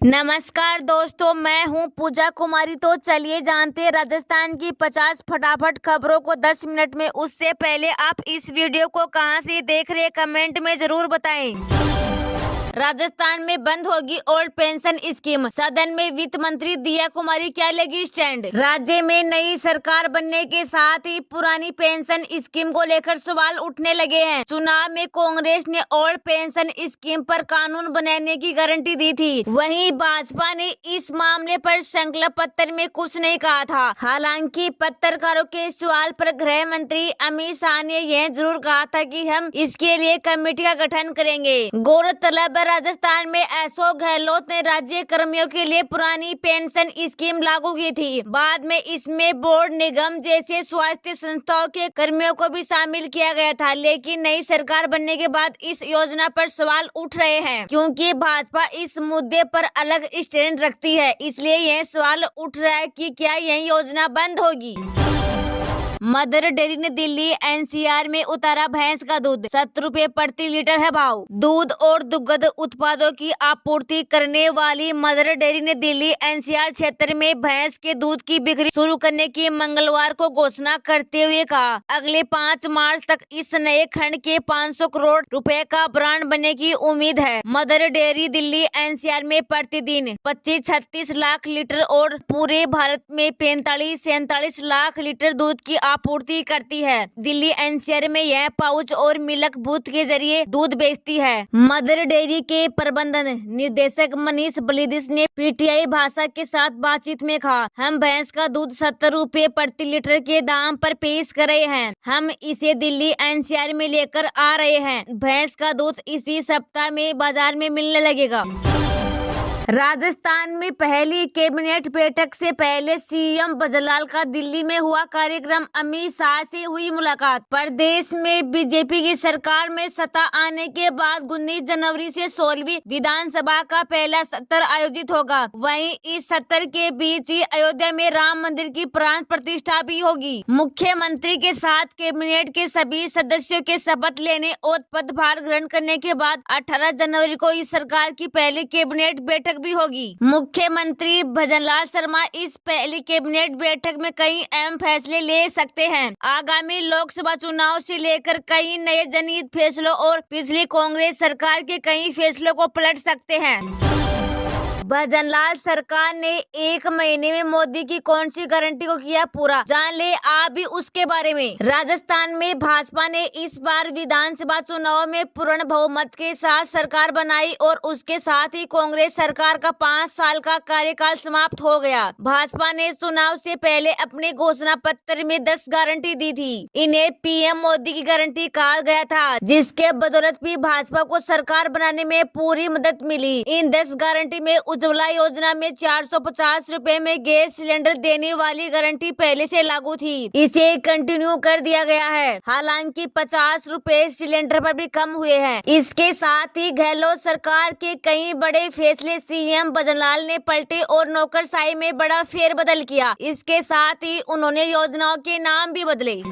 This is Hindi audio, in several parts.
नमस्कार दोस्तों, मैं हूं पूजा कुमारी। तो चलिए जानते हैं राजस्थान की 50 फटाफट खबरों को 10 मिनट में। उससे पहले आप इस वीडियो को कहां से देख रहे हैं कमेंट में जरूर बताएं। राजस्थान में बंद होगी ओल्ड पेंशन स्कीम, सदन में वित्त मंत्री दिया कुमारी क्या लेगी स्टैंड। राज्य में नई सरकार बनने के साथ ही पुरानी पेंशन स्कीम को लेकर सवाल उठने लगे हैं। चुनाव में कांग्रेस ने ओल्ड पेंशन स्कीम पर कानून बनाने की गारंटी दी थी, वहीं भाजपा ने इस मामले पर संकल्प पत्र में कुछ नहीं कहा था। हालांकि पत्रकारों के सवाल पर गृह मंत्री अमित शाह ने यह जरूर कहा था कि हम इसके लिए कमेटी का गठन करेंगे। गौरतलब राजस्थान में अशोक गहलोत ने राज्य कर्मियों के लिए पुरानी पेंशन स्कीम लागू की थी। बाद में इसमें बोर्ड, निगम जैसे स्वास्थ्य संस्थाओं के कर्मियों को भी शामिल किया गया था। लेकिन नई सरकार बनने के बाद इस योजना पर सवाल उठ रहे हैं, क्योंकि भाजपा इस मुद्दे पर अलग स्टैंड रखती है। इसलिए यह सवाल उठ रहा है कि क्या यह योजना बंद होगी। मदर डेयरी ने दिल्ली एनसीआर में उतारा भैंस का दूध, 70 रुपए प्रति लीटर है भाव। दूध और दुग्ध उत्पादों की आपूर्ति करने वाली मदर डेयरी ने दिल्ली एनसीआर क्षेत्र में भैंस के दूध की बिक्री शुरू करने की मंगलवार को घोषणा करते हुए कहा, अगले 5 मार्च तक इस नए खंड के 500 करोड़ रुपए का ब्रांड बनने की उम्मीद है। मदर डेयरी दिल्ली एनसीआर में प्रतिदिन 25-36 लाख लीटर और पूरे भारत में 45-47 लाख लीटर दूध की आपूर्ति करती है। दिल्ली एनसीआर में यह पाउच और मिल्क बूथ के जरिए दूध बेचती है। मदर डेयरी के प्रबंधन निर्देशक मनीष बलिदिस ने पीटीआई भाषा के साथ बातचीत में कहा, हम भैंस का दूध 70 रुपए प्रति लीटर के दाम पर पेश कर रहे हैं। हम इसे दिल्ली एनसीआर में लेकर आ रहे हैं। भैंस का दूध इसी सप्ताह में बाजार में मिलने लगेगा। राजस्थान में पहली कैबिनेट बैठक से पहले सीएम भजनलाल का दिल्ली में हुआ कार्यक्रम, अमित शाह से हुई मुलाकात। प्रदेश में बीजेपी की सरकार में सत्ता आने के बाद 19 जनवरी से 16वीं विधानसभा का पहला सत्र आयोजित होगा। वहीं इस सत्र के बीच ही अयोध्या में राम मंदिर की प्राण प्रतिष्ठा भी होगी। मुख्यमंत्री के साथ कैबिनेट के सभी सदस्यों के शपथ लेने और पदभार ग्रहण करने के बाद 18 जनवरी को इस सरकार की पहली कैबिनेट बैठक भी होगी। मुख्यमंत्री भजनलाल शर्मा इस पहली कैबिनेट बैठक में कई अहम फैसले ले सकते हैं। आगामी लोकसभा चुनाव से लेकर कई नए जनहित फैसलों और पिछली कांग्रेस सरकार के कई फैसलों को पलट सकते हैं। भजनलाल सरकार ने 1 महीने में मोदी की कौन सी गारंटी को किया पूरा, जान ले आप भी उसके बारे में। राजस्थान में भाजपा ने इस बार विधानसभा चुनाव में पूर्ण बहुमत के साथ सरकार बनाई और उसके साथ ही कांग्रेस सरकार का 5 साल का कार्यकाल समाप्त हो गया। भाजपा ने चुनाव से पहले अपने घोषणा पत्र में 10 गारंटी दी थी। इन्हें पीएम मोदी की गारंटी कहा गया था, जिसके बदौलत भी भाजपा को सरकार बनाने में पूरी मदद मिली। इन 10 गारंटी में उज्ज्वला योजना में 450 रुपए में गैस सिलेंडर देने वाली गारंटी पहले से लागू थी, इसे कंटिन्यू कर दिया गया है। हालांकि 50 रुपए सिलेंडर पर भी कम हुए हैं। इसके साथ ही गहलोत सरकार के कई बड़े फैसले सीएम भजनलाल ने पलटे और नौकरशाही में बड़ा फेरबदल किया। इसके साथ ही उन्होंने योजनाओं के नाम भी बदले।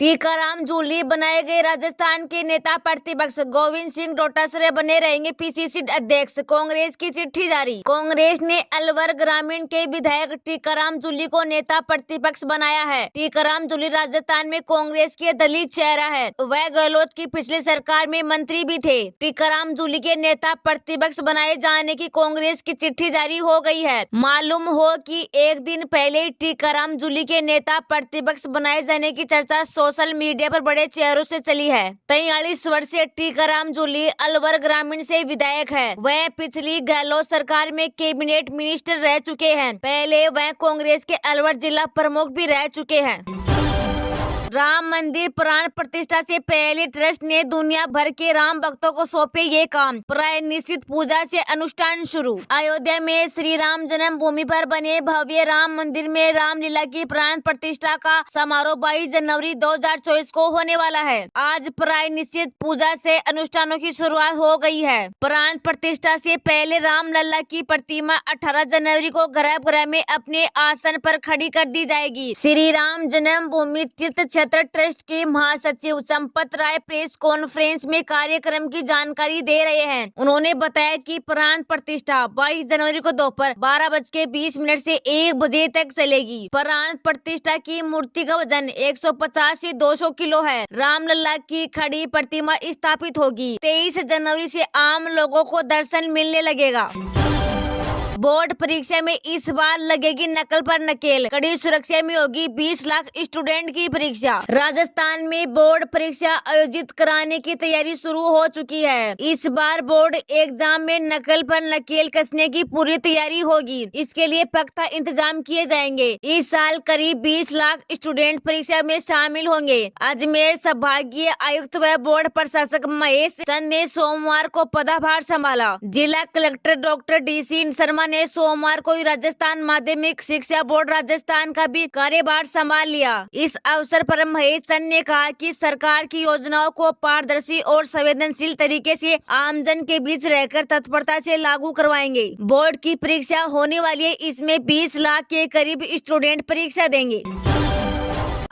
टीकाराम जूली बनाए गए राजस्थान के नेता प्रतिपक्ष, गोविंद सिंह डोटासरा बने रहेंगे पीसीसी अध्यक्ष, कांग्रेस की चिट्ठी जारी। कांग्रेस ने अलवर ग्रामीण के विधायक टीकाराम जूली को नेता प्रतिपक्ष बनाया है। टीकाराम जूली राजस्थान में कांग्रेस के दलित चेहरा है। वह गहलोत की पिछली सरकार में मंत्री भी थे। टीकाराम जूली के नेता प्रतिपक्ष बनाए जाने की कांग्रेस की चिट्ठी जारी हो गई है। मालूम हो कि एक दिन पहले टीकाराम जूली के नेता प्रतिपक्ष बनाए जाने की चर्चा सोशल मीडिया पर बड़े चेहरों से चली है। 43 वर्षीय टीकाराम जूली अलवर ग्रामीण से विधायक है। वह पिछली गहलोत सरकार में कैबिनेट मिनिस्टर रह चुके हैं। पहले वह कांग्रेस के अलवर जिला प्रमुख भी रह चुके हैं। राम मंदिर प्राण प्रतिष्ठा से पहले ट्रस्ट ने दुनिया भर के राम भक्तों को सौंपे ये काम। प्राय निश्चित पूजा से अनुष्ठान शुरू। अयोध्या में श्री राम जन्मभूमि पर बने भव्य राम मंदिर में रामलीला की प्राण प्रतिष्ठा का समारोह 22 जनवरी 2024 को होने वाला है। आज प्राय निश्चित पूजा से अनुष्ठानों की शुरुआत हो गई है। प्राण प्रतिष्ठा से पहले रामलला की प्रतिमा 18 जनवरी को गर्भगृह में अपने आसन पर खड़ी कर दी जाएगी। श्री राम जन्मभूमि तीर्थ क्षेत्र ट्रस्ट के महासचिव संपत राय प्रेस कॉन्फ्रेंस में कार्यक्रम की जानकारी दे रहे हैं। उन्होंने बताया कि प्राण प्रतिष्ठा 22 जनवरी को दोपहर 12:20 से 1 बजे तक चलेगी। प्राण प्रतिष्ठा की मूर्ति का वजन 150 से 200 किलो है। रामलला की खड़ी प्रतिमा स्थापित होगी। 23 जनवरी से आम लोगों को दर्शन मिलने लगेगा। बोर्ड परीक्षा में इस बार लगेगी नकल पर नकेल। कड़ी सुरक्षा में होगी 20 लाख स्टूडेंट की परीक्षा। राजस्थान में बोर्ड परीक्षा आयोजित कराने की तैयारी शुरू हो चुकी है। इस बार बोर्ड एग्जाम में नकल पर नकेल कसने की पूरी तैयारी होगी। इसके लिए पुख्ता इंतजाम किए जाएंगे। इस साल करीब 20 लाख स्टूडेंट परीक्षा में शामिल होंगे। अजमेर संभागीय आयुक्त व बोर्ड प्रशासक महेश चंद ने सोमवार को पदभार संभाला। जिला कलेक्टर डॉक्टर DC शर्मा ने सोमवार को राजस्थान माध्यमिक शिक्षा बोर्ड राजस्थान का भी कार्यभार संभाल लिया। इस अवसर पर महेश चंद ने कहा कि सरकार की योजनाओं को पारदर्शी और संवेदनशील तरीके से आमजन के बीच रहकर तत्परता से लागू करवाएंगे। बोर्ड की परीक्षा होने वाली है। इसमें 20 लाख के करीब स्टूडेंट परीक्षा देंगे।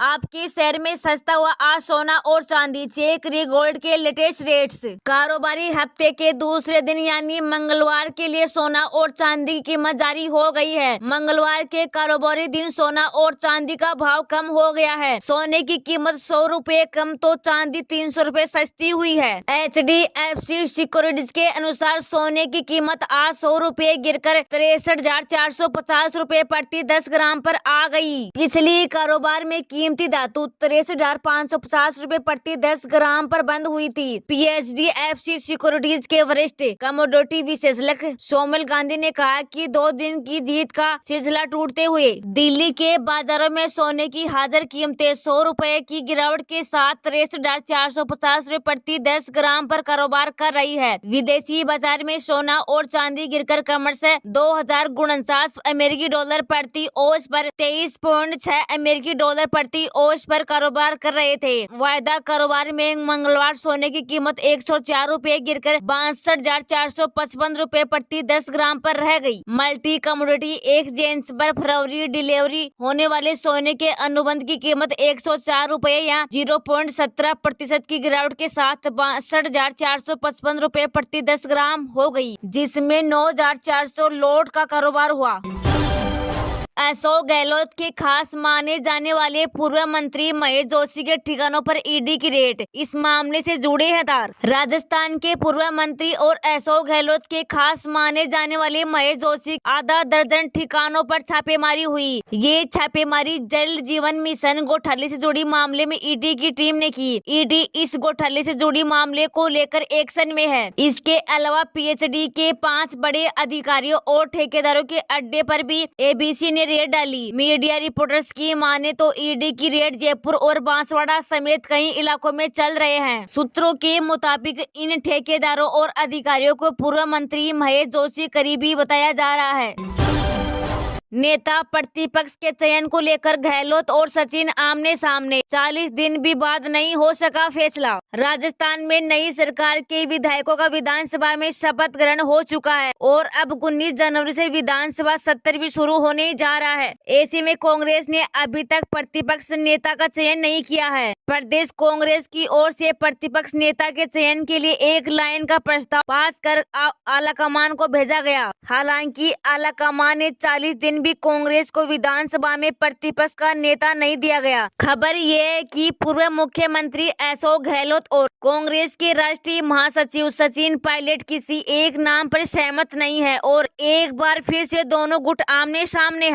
आपके शहर में सस्ता हुआ आज सोना और चांदी। चेक करिए गोल्ड के लेटेस्ट रेट्स। कारोबारी हफ्ते के दूसरे दिन यानी मंगलवार के लिए सोना और चांदी की कीमत जारी हो गई है। मंगलवार के कारोबारी दिन सोना और चांदी का भाव कम हो गया है। सोने की कीमत 100 रुपए कम तो चांदी 300 रुपए सस्ती हुई है। HDFC सिक्योरिटीज के अनुसार सोने की कीमत आज 100 रुपए गिरकर 63,450 रुपए प्रति 10 ग्राम पर आ गई। पिछली कारोबार में कीमती धातु 63,550 रुपए प्रति 10 ग्राम पर बंद हुई थी। HDFC सिक्योरिटीज के वरिष्ठ कमोडिटी विशेषज्ञ सोमल गांधी ने कहा कि 2 दिन की जीत का सिलसिला टूटते हुए दिल्ली के बाजारों में सोने की हाजिर कीमतें 100 रुपए की गिरावट के साथ 63,450 रुपए प्रति 10 ग्राम पर कारोबार कर रही है। विदेशी बाजार में सोना और चांदी गिरकर कमर से 2049 अमेरिकी डॉलर प्रति औंस पर 23.6 अमेरिकी डॉलर प्रति औंस पर कारोबार कर रहे थे। वायदा कारोबार में मंगलवार सोने की कीमत 104 रुपए गिरकर 62,455 रुपए प्रति 10 ग्राम पर रह गई। मल्टी कमोडिटी एक्सचेंज पर फरवरी डिलीवरी होने वाले सोने के अनुबंध की कीमत 104 रुपए या 0.17% की गिरावट के साथ 62,455 रुपए प्रति 10 ग्राम हो गई, जिसमें 9,400 लॉट का कारोबार हुआ। अशोक गहलोत के खास माने जाने वाले पूर्व मंत्री महेश जोशी के ठिकानों पर ईडी की रेड। इस मामले से जुड़े हैं तार। राजस्थान के पूर्व मंत्री और अशोक गहलोत के खास माने जाने वाले महेश जोशी आधा दर्जन ठिकानों पर छापेमारी हुई। ये छापेमारी जल जीवन मिशन घोटाले से जुड़ी मामले में ईडी की टीम ने की। ईडी इस घोटाले से जुड़ी मामले को लेकर एक्शन में है। इसके अलावा PhD के 5 बड़े अधिकारियों और ठेकेदारों के अड्डे पर भी ABC ने रेड डाली। मीडिया रिपोर्टर्स की माने तो ईडी की रेड जयपुर और बांसवाड़ा समेत कई इलाकों में चल रहे हैं। सूत्रों के मुताबिक इन ठेकेदारों और अधिकारियों को पूर्व मंत्री महेश जोशी करीबी बताया जा रहा है। नेता प्रतिपक्ष के चयन को लेकर गहलोत और सचिन आमने सामने। 40 दिन भी बाद नहीं हो सका फैसला। राजस्थान में नई सरकार के विधायकों का विधानसभा में शपथ ग्रहण हो चुका है और अब 19 जनवरी से विधानसभा सत्र भी शुरू होने जा रहा है। ऐसे में कांग्रेस ने अभी तक प्रतिपक्ष नेता का चयन नहीं किया है। प्रदेश कांग्रेस की ओर से प्रतिपक्ष नेता के चयन के लिए एक लाइन का प्रस्ताव पास कर आलाकमान को भेजा गया। हालांकि आलाकमान ने 40 दिन भी कांग्रेस को विधानसभा में प्रतिपक्ष का नेता नहीं दिया गया। खबर ये है कि पूर्व मुख्यमंत्री अशोक गहलोत और कांग्रेस के राष्ट्रीय महासचिव सचिन पायलट किसी एक नाम पर सहमत नहीं है और एक बार फिर से दोनों गुट आमने सामने है।